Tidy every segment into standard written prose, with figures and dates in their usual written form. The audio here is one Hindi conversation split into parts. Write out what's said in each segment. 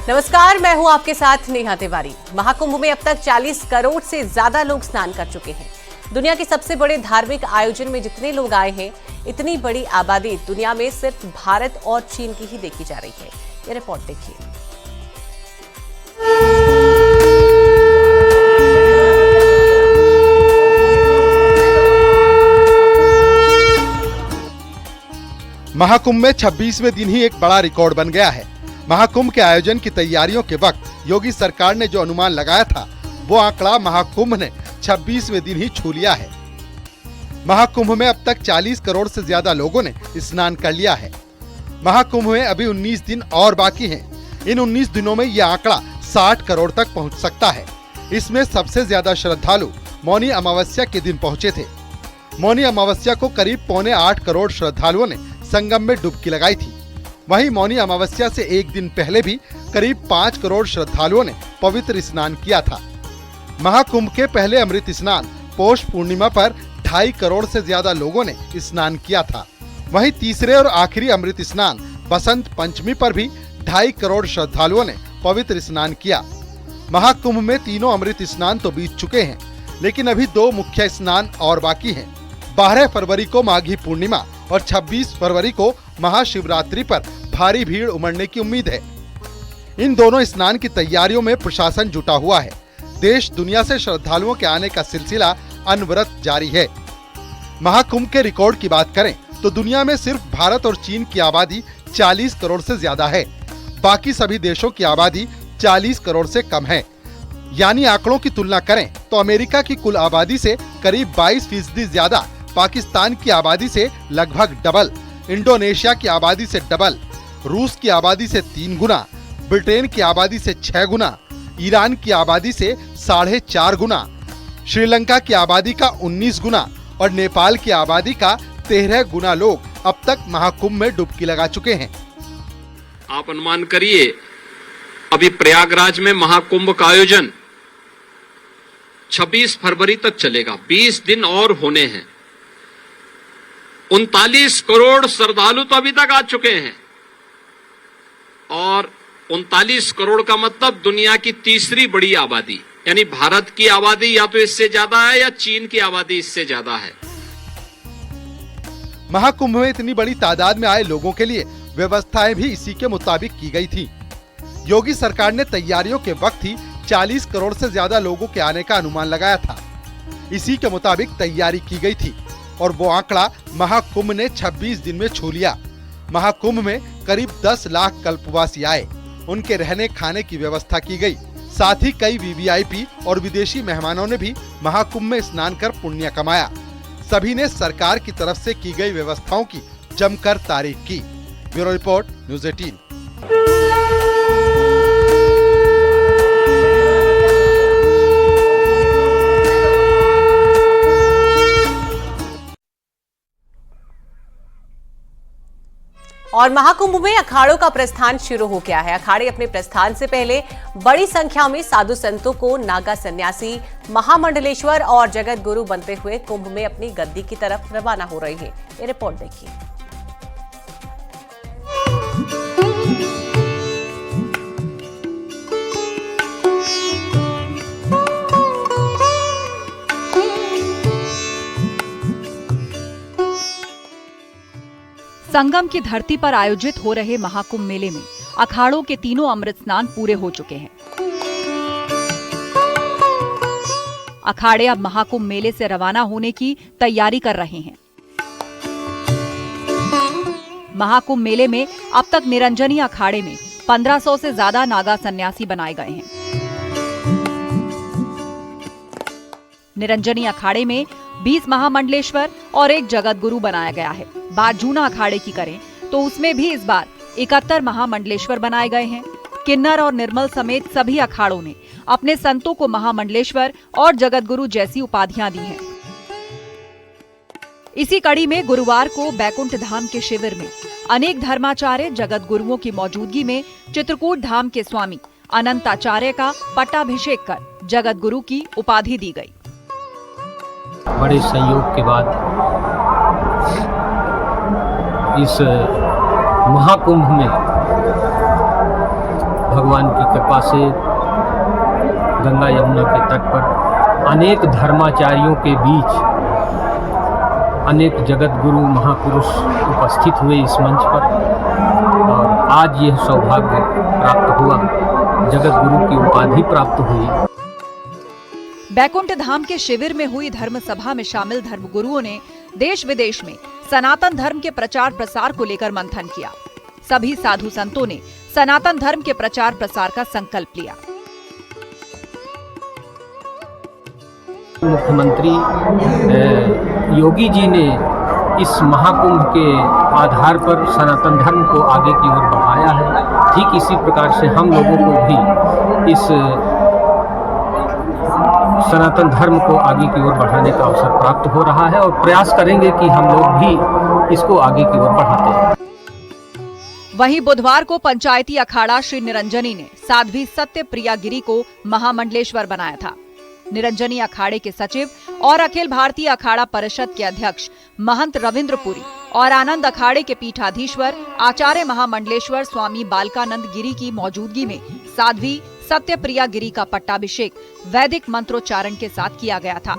नमस्कार, मैं हूं आपके साथ नेहा तिवारी। महाकुंभ में अब तक 40 करोड़ से ज्यादा लोग स्नान कर चुके हैं। दुनिया के सबसे बड़े धार्मिक आयोजन में जितने लोग आए हैं, इतनी बड़ी आबादी दुनिया में सिर्फ भारत और चीन की ही देखी जा रही है। ये रिपोर्ट देखिए। महाकुंभ में 26वें दिन ही एक बड़ा रिकॉर्ड बन गया है। महाकुंभ के आयोजन की तैयारियों के वक्त योगी सरकार ने जो अनुमान लगाया था, वो आंकड़ा महाकुंभ ने 26वें दिन ही छू लिया है। महाकुंभ में अब तक 40 करोड़ से ज्यादा लोगों ने स्नान कर लिया है। महाकुंभ में अभी 19 दिन और बाकी हैं। इन 19 दिनों में यह आंकड़ा 60 करोड़ तक पहुंच सकता है। इसमें सबसे ज्यादा श्रद्धालु मौनी अमावस्या के दिन पहुंचे थे। मौनी अमावस्या को करीब 7.25 करोड़ श्रद्धालुओं ने संगम में डुबकी लगाई थी। वहीं मौनी अमावस्या से एक दिन पहले भी करीब 5 करोड़ श्रद्धालुओं ने पवित्र स्नान किया था। महाकुंभ के पहले अमृत स्नान पौष पूर्णिमा पर 2.5 करोड़ से ज्यादा लोगों ने स्नान किया था। वहीं तीसरे और आखिरी अमृत स्नान बसंत पंचमी पर भी 2.5 करोड़ श्रद्धालुओं ने पवित्र स्नान किया। महाकुंभ में तीनों अमृत स्नान तो बीत चुके हैं, लेकिन अभी 2 मुख्य स्नान और बाकी हैं। 12 फरवरी को माघी पूर्णिमा और 26 फरवरी को महाशिवरात्रि पर भारी भीड़ उमड़ने की उम्मीद है। इन दोनों स्नान की तैयारियों में प्रशासन जुटा हुआ है। देश दुनिया से श्रद्धालुओं के आने का सिलसिला अनवरत जारी है। महाकुंभ के रिकॉर्ड की बात करें तो दुनिया में सिर्फ भारत और चीन की आबादी 40 करोड़ से ज्यादा है। बाकी सभी देशों की आबादी 40 करोड़ से कम है। यानी आंकड़ों की तुलना करें तो अमेरिका की कुल आबादी से करीब 22% ज्यादा, पाकिस्तान की आबादी से लगभग डबल, इंडोनेशिया की आबादी से डबल, रूस की आबादी से 3 गुना, ब्रिटेन की आबादी से 6 गुना, ईरान की आबादी से 4.5 गुना, श्रीलंका की आबादी का 19 गुना और नेपाल की आबादी का 13 गुना लोग अब तक महाकुंभ में डुबकी लगा चुके हैं। आप अनुमान करिए, अभी प्रयागराज में महाकुंभ का आयोजन 26 फरवरी तक चलेगा। 20 दिन और होने हैं। 39 करोड़ श्रद्धालु तो अभी तक आ चुके हैं और 39 करोड़ का मतलब दुनिया की तीसरी बड़ी आबादी, यानी भारत की आबादी या तो इससे ज्यादा है या चीन की आबादी इससे ज्यादा है। महाकुंभ में इतनी बड़ी तादाद में आए लोगों के लिए व्यवस्थाएं भी इसी के मुताबिक की गई थी। योगी सरकार ने तैयारियों के वक्त ही 40 करोड़ से ज्यादा लोगों के आने का अनुमान लगाया था। इसी के मुताबिक तैयारी की गई थी और वो आंकड़ा महाकुंभ ने 26 दिन में छू लिया। महाकुंभ में करीब 10 लाख कल्पवासी आए। उनके रहने खाने की व्यवस्था की गई। साथ ही कई वीवीआईपी और विदेशी मेहमानों ने भी महाकुंभ में स्नान कर पुण्य कमाया। सभी ने सरकार की तरफ से की गई व्यवस्थाओं की जमकर तारीफ की। Bureau report, news 18। और महाकुंभ में अखाड़ों का प्रस्थान शुरू हो गया है। अखाड़े अपने प्रस्थान से पहले बड़ी संख्या में साधु संतों को नागा सन्यासी, महामंडलेश्वर और जगत गुरु बनते हुए कुंभ में अपनी गद्दी की तरफ रवाना हो रहे हैं। ये रिपोर्ट देखिए। संगम की धरती पर आयोजित हो रहे महाकुंभ मेले में अखाड़ों के तीनों अमृत स्नान पूरे हो चुके हैं। अखाड़े अब महाकुंभ मेले से रवाना होने की तैयारी कर रहे हैं। महाकुंभ मेले में अब तक निरंजनी अखाड़े में 1500 से ज्यादा नागा सन्यासी बनाए गए हैं। निरंजनी अखाड़े में 20 महामंडलेश्वर और 1 जगत गुरु बनाया गया है। बात जूना अखाड़े की करें तो उसमें भी इस बार 71 महामंडलेश्वर बनाए गए हैं। किन्नर और निर्मल समेत सभी अखाड़ों ने अपने संतों को महामंडलेश्वर और जगत गुरु जैसी उपाधियां दी हैं। इसी कड़ी में गुरुवार को बैकुंठ धाम के शिविर में अनेक धर्माचार्य जगत गुरुओं की मौजूदगी में चित्रकूट धाम के स्वामी अनंताचार्य का पट्टाभिषेक कर जगत गुरु की उपाधि दी गई। बड़े संयोग के बाद इस महाकुंभ में भगवान की कृपा से गंगा यमुना के तट पर अनेक धर्माचार्यों के बीच अनेक जगत गुरु महापुरुष उपस्थित हुए इस मंच पर, और आज यह सौभाग्य प्राप्त हुआ, जगत गुरु की उपाधि प्राप्त हुई। बैकुंठ धाम के शिविर में हुई धर्म सभा में शामिल धर्मगुरुओं ने देश विदेश में सनातन धर्म के प्रचार प्रसार को लेकर मंथन किया। सभी साधु संतों ने सनातन धर्म के प्रचार प्रसार का संकल्प लिया। मुख्यमंत्री योगी जी ने इस महाकुंभ के आधार पर सनातन धर्म को आगे की ओर बढ़ाया है। ठीक इसी प्रकार से हम लोगों को भी इस सनातन धर्म को आगे की ओर बढ़ाने का अवसर प्राप्त हो रहा है, और प्रयास करेंगे कि हम लोग भी इसको आगे की ओर बढ़ाते हैं। वहीं बुधवार को पंचायती अखाड़ा श्री निरंजनी ने साध्वी सत्य प्रिया गिरी को महामंडलेश्वर बनाया था। निरंजनी अखाड़े के सचिव और अखिल भारतीय अखाड़ा परिषद के अध्यक्ष महंत रविंद्रपुरी और आनंद अखाड़े के पीठाधीश्वर आचार्य महामंडलेश्वर स्वामी बालकानंद गिरी की मौजूदगी में साध्वी सत्य प्रिया गिरी का पट्टाभिषेक वैदिक मंत्रोच्चारण के साथ किया गया था।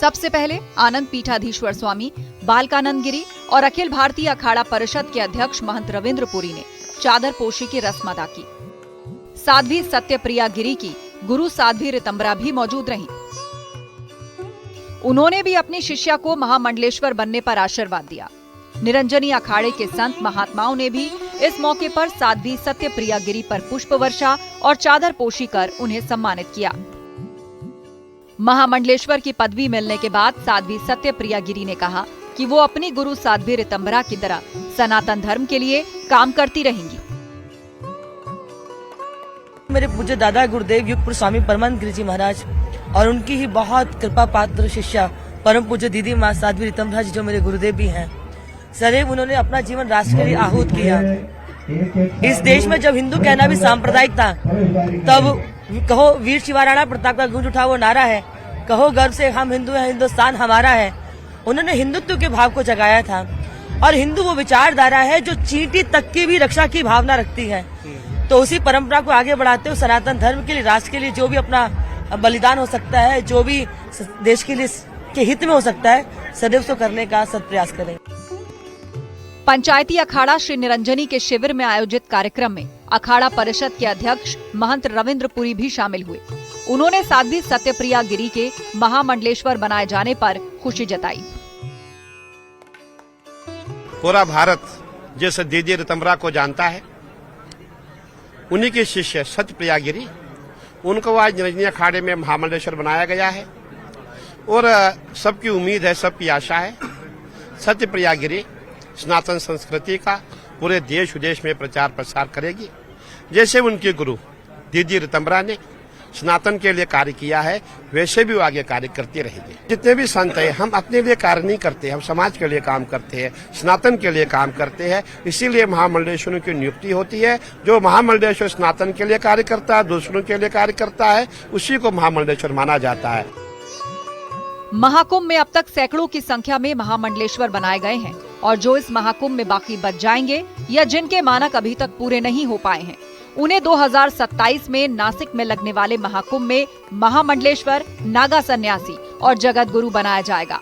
सबसे पहले आनंद पीठाधीश्वर स्वामी बालकानंद गिरी और अखिल भारतीय अखाड़ा परिषद के अध्यक्ष महंत रविंद्रपुरी ने चादर पोशी की रस्म अदा की। साध्वी सत्य प्रिया गिरी की गुरु साध्वी रितंबरा भी मौजूद रहीं। उन्होंने भी अपनी शिष्या को महामंडलेश्वर बनने पर आशीर्वाद दिया। निरंजनी अखाड़े के संत महात्माओं ने भी इस मौके पर साध्वी सत्य प्रिया गिरी पर पुष्प वर्षा और चादर पोशी कर उन्हें सम्मानित किया। महामंडलेश्वर की पदवी मिलने के बाद साध्वी सत्य प्रिया गिरी ने कहा कि वो अपनी गुरु साध्वी रितंबरा की तरह सनातन धर्म के लिए काम करती रहेंगी। मेरे पूज्य दादा गुरुदेव युगपुर स्वामी परमानंद गिरी जी महाराज और उनकी ही बहुत कृपा पात्र शिष्या परम पूज्य दीदी माँ साध्वी रितंबरा जी जो मेरे गुरुदेव भी हैं, सदैव उन्होंने अपना जीवन राष्ट्र के लिए आहूत किया। इस देश में जब हिंदू कहना भी सांप्रदायिक था, तब कहो वीर शिवाराणा प्रताप का गूंज उठा वो नारा है, कहो गर्व से हम हिंदू हैं, हिंदुस्तान हमारा है। उन्होंने हिंदुत्व के भाव को जगाया था, और हिंदू वो विचारधारा है जो चींटी तक की भी रक्षा की भावना रखती है। तो उसी परंपरा को आगे बढ़ाते हुए सनातन धर्म के लिए, राष्ट्र के लिए जो भी अपना बलिदान हो सकता है, जो भी देश के लिए के हित में हो सकता है, सदैव उसको करने का सत प्रयास करें। पंचायती अखाड़ा श्री निरंजनी के शिविर में आयोजित कार्यक्रम में अखाड़ा परिषद के अध्यक्ष महंत रविंद्रपुरी भी शामिल हुए। उन्होंने साध्वी सत्यप्रिया गिरी के महामंडलेश्वर बनाए जाने पर खुशी जताई। पूरा भारत जिस दीदी रितंबरा को जानता है, उन्हीं के शिष्य सत्यप्रिया गिरी, उनको आज निरंजनी अखाड़े में महामंडलेश्वर बनाया गया है। और सबकी उम्मीद है, सबकी आशा है, सत्यप्रिया गिरी सनातन संस्कृति का पूरे देश विदेश में प्रचार प्रसार करेगी। जैसे उनके गुरु दीदी रितंबरा ने सनातन के लिए कार्य किया है, वैसे भी वो आगे कार्य करती रहेगी। जितने भी संत हैं, हम अपने लिए कार्य नहीं करते, हम समाज के लिए काम करते हैं, सनातन के लिए काम करते हैं। इसीलिए महामंडलेश्वरों की नियुक्ति होती है। जो महामंडलेश्वर सनातन के लिए कार्य करता है, दूसरों के लिए कार्य करता है, उसी को महामंडलेश्वर माना जाता है। महाकुंभ में अब तक सैकड़ों की संख्या में महामंडलेश्वर बनाए गए हैं, और जो इस महाकुंभ में बाकी बच जाएंगे या जिनके मानक अभी तक पूरे नहीं हो पाए हैं, उन्हें 2027 में नासिक में लगने वाले महाकुंभ में महामंडलेश्वर, नागा सन्यासी और जगत गुरु बनाया जाएगा।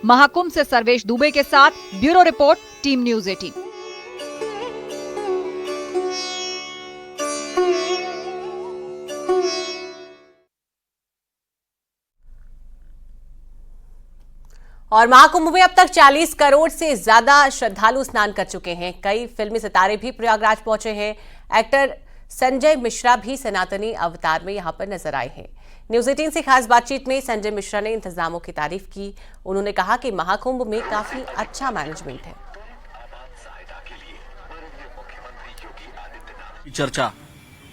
महाकुंभ से सर्वेश दुबे के साथ ब्यूरो रिपोर्ट, टीम न्यूज 18। और महाकुंभ में अब तक 40 करोड़ से ज्यादा श्रद्धालु स्नान कर चुके हैं। कई फिल्मी सितारे भी प्रयागराज पहुंचे हैं। एक्टर संजय मिश्रा भी सनातनी अवतार में यहां पर नजर आए हैं। न्यूज 18 से खास बातचीत में संजय मिश्रा ने इंतजामों की तारीफ की। उन्होंने कहा कि महाकुंभ में काफी अच्छा मैनेजमेंट है। चर्चा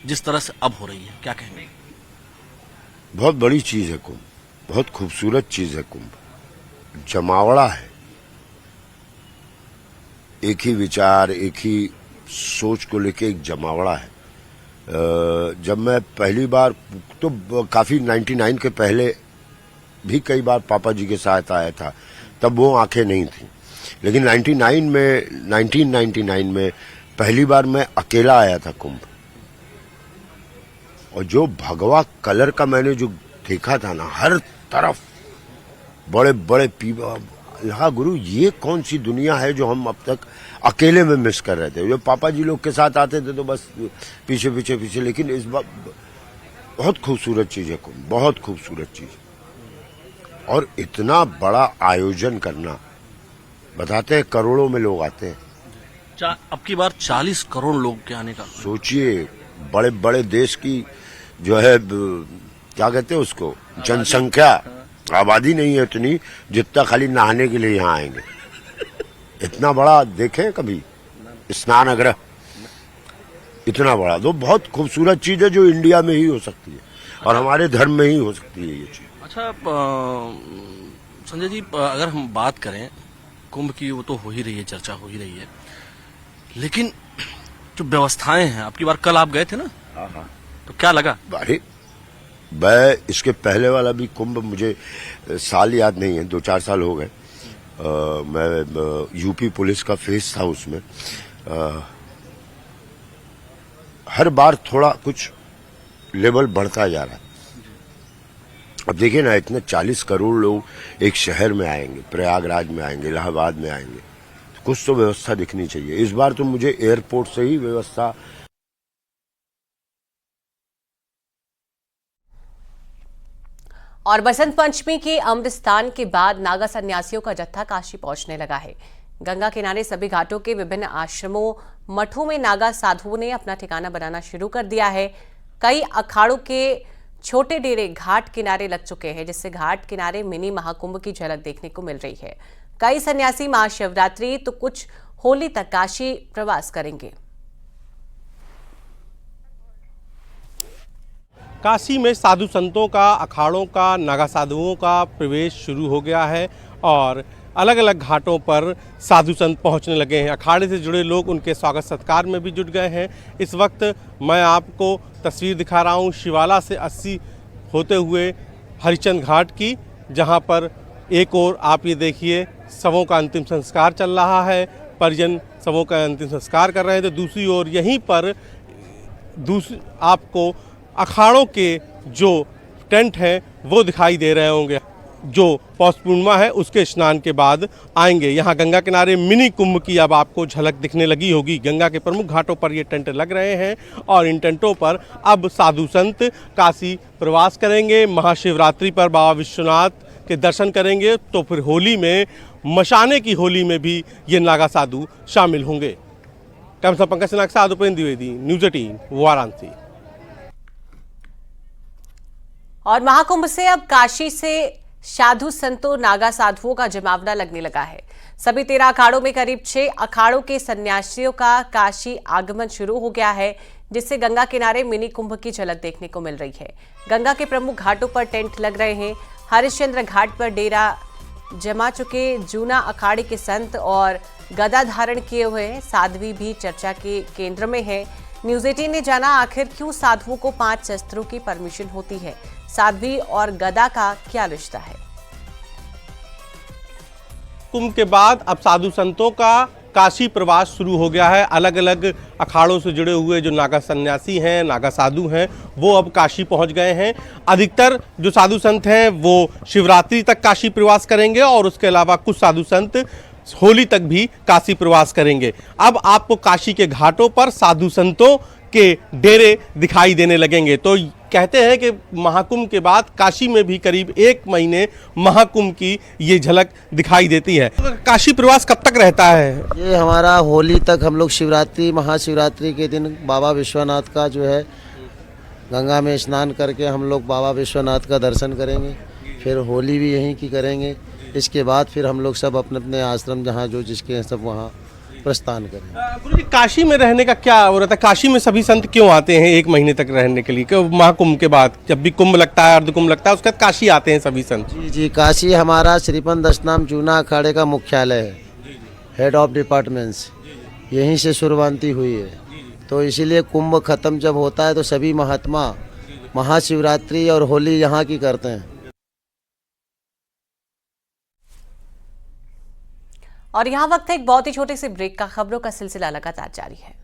जिस तरह से अब हो रही है, क्या कहेंगे? बहुत बड़ी चीज है कुंभ, बहुत खूबसूरत चीज है कुंभ। जमावड़ा है, एक ही विचार, एक ही सोच को लेके एक जमावड़ा है। जब मैं पहली बार, तो काफी 99 के पहले भी कई बार पापा जी के साथ आया था, तब वो आंखें नहीं थी। लेकिन 1999 में पहली बार मैं अकेला आया था कुंभ, और जो भगवा कलर का मैंने जो देखा था ना, हर तरफ बड़े बड़े पीवा, लगा गुरु ये कौन सी दुनिया है जो हम अब तक अकेले में मिस कर रहे थे। जो पापा जी लोग के साथ आते थे तो बस पीछे पीछे पीछे, लेकिन इस बार बहुत खूबसूरत चीज है कुंभ, बहुत खूबसूरत चीज। और इतना बड़ा आयोजन करना, बताते हैं करोड़ों में लोग आते हैं। अब की बार 40 करोड़ लोग के आने का सोचिए, बड़े बड़े देश की जो है क्या कहते हैं उसको, जनसंख्या, आबादी नहीं है इतनी जितना खाली नहाने के लिए यहाँ आएंगे। इतना बड़ा देखें कभी स्नानगृह, इतना बड़ा। तो बहुत खूबसूरत चीज है जो इंडिया में ही हो सकती है और हमारे धर्म में ही हो सकती है ये चीज। अच्छा संजय जी, अगर हम बात करें कुंभ की, वो तो हो ही रही है, चर्चा हो ही रही है, लेकिन जो व्यवस्थाएं हैं, आपकी बार कल आप गए थे ना, तो क्या लगा? अरे मैं इसके पहले वाला भी कुंभ, मुझे साल याद नहीं है, 2-4 साल हो गए। मैं यूपी पुलिस का फेस था उसमें। हर बार थोड़ा कुछ लेवल बढ़ता जा रहा है। अब देखिए ना, इतने 40 करोड़ लोग एक शहर में आएंगे, प्रयागराज में आएंगे, इलाहाबाद में आएंगे, तो कुछ तो व्यवस्था दिखनी चाहिए। इस बार तो मुझे एयरपोर्ट से ही व्यवस्था। और बसंत पंचमी के अमृत स्नान के बाद नागा सन्यासियों का जत्था काशी पहुंचने लगा है। गंगा किनारे सभी घाटों के विभिन्न आश्रमों, मठों में नागा साधुओं ने अपना ठिकाना बनाना शुरू कर दिया है। कई अखाड़ों के छोटे डेरे घाट किनारे लग चुके हैं, जिससे घाट किनारे मिनी महाकुंभ की झलक देखने को मिल रही है। कई सन्यासी महाशिवरात्रि तो कुछ होली तक काशी प्रवास करेंगे। काशी में साधु संतों का, अखाड़ों का, नागा साधुओं का प्रवेश शुरू हो गया है और अलग अलग घाटों पर साधु संत पहुंचने लगे हैं। अखाड़े से जुड़े लोग उनके स्वागत सत्कार में भी जुट गए हैं। इस वक्त मैं आपको तस्वीर दिखा रहा हूं शिवाला से 80 होते हुए हरिचंद घाट की, जहां पर एक ओर आप ये देखिए शवों का अंतिम संस्कार चल रहा है, परिजन शवों का अंतिम संस्कार कर रहे हैं, तो दूसरी ओर यहीं पर आपको अखाड़ों के जो टेंट हैं वो दिखाई दे रहे होंगे, जो पौष पूर्णिमा है उसके स्नान के बाद आएंगे। यहाँ गंगा किनारे मिनी कुंभ की अब आपको झलक दिखने लगी होगी। गंगा के प्रमुख घाटों पर ये टेंट लग रहे हैं और इन टेंटों पर अब साधु संत काशी प्रवास करेंगे। महाशिवरात्रि पर बाबा विश्वनाथ के दर्शन करेंगे, तो फिर होली में, मशाने की होली में भी ये नागा साधु शामिल होंगे। कैमरा पंकज सिन्हा के साथ उपेंद्र द्विवेदी, न्यूज़ 18 वाराणसी। और महाकुंभ से अब काशी से साधु संतों, नागा साधुओं का जमावड़ा लगने लगा है। सभी 13 अखाड़ों में करीब 6 अखाड़ों के सन्यासियों का काशी आगमन शुरू हो गया है, जिससे गंगा किनारे मिनी कुंभ की झलक देखने को मिल रही है। गंगा के प्रमुख घाटों पर टेंट लग रहे हैं। हरिश्चंद्र घाट पर डेरा जमा चुके जूना अखाड़े के संत और गदा धारण किए हुए साध्वी भी चर्चा के केंद्र में है। न्यूज़ 18 ने जाना आखिर क्यों साधुओं को 5 शस्त्रों की परमिशन होती है, साध्वी और गदा का क्या रिश्ता है। कुंभ के बाद अब साधु संतों का काशी प्रवास शुरू हो गया है। अलग अलग अखाड़ों से जुड़े हुए जो नागा सन्यासी हैं, नागा साधु हैं, वो अब काशी पहुंच गए हैं। अधिकतर जो साधु संत हैं वो शिवरात्रि तक काशी प्रवास करेंगे और उसके अलावा कुछ साधु संत होली तक भी काशी प्रवास करेंगे। अब आपको काशी के घाटों पर साधु संतों के डेरे दिखाई देने लगेंगे। तो कहते हैं कि महाकुंभ के बाद काशी में भी करीब 1 महीने महाकुंभ की ये झलक दिखाई देती है। काशी प्रवास कब तक रहता है? ये हमारा होली तक, हम लोग शिवरात्रि, महाशिवरात्रि के दिन बाबा विश्वनाथ का जो है गंगा में स्नान करके हम लोग बाबा विश्वनाथ का दर्शन करेंगे। फिर होली भी यहीं की करेंगे। इसके बाद फिर हम लोग सब अपने अपने आश्रम जहाँ जो जिसके हैं सब वहाँ प्रस्थान करें। गुरु जी, काशी में रहने का क्या हो रहा था? काशी में सभी संत क्यों आते हैं 1 महीने तक रहने के लिए? क्यों महाकुंभ के बाद, जब भी कुंभ लगता है, अर्धकुंभ लगता है, उसके बाद काशी आते हैं सभी संत? जी, काशी हमारा श्रीपन दशनाम जूना अखाड़े का मुख्यालय है, हेड ऑफ डिपार्टमेंट्स, यहीं से शुरुआती हुई है। तो इसीलिए कुंभ खत्म जब होता है तो सभी महात्मा महाशिवरात्रि और होली यहाँ की करते हैं। और यहाँ वक्त है एक बहुत ही छोटे से ब्रेक का। खबरों का सिलसिला लगातार जारी है।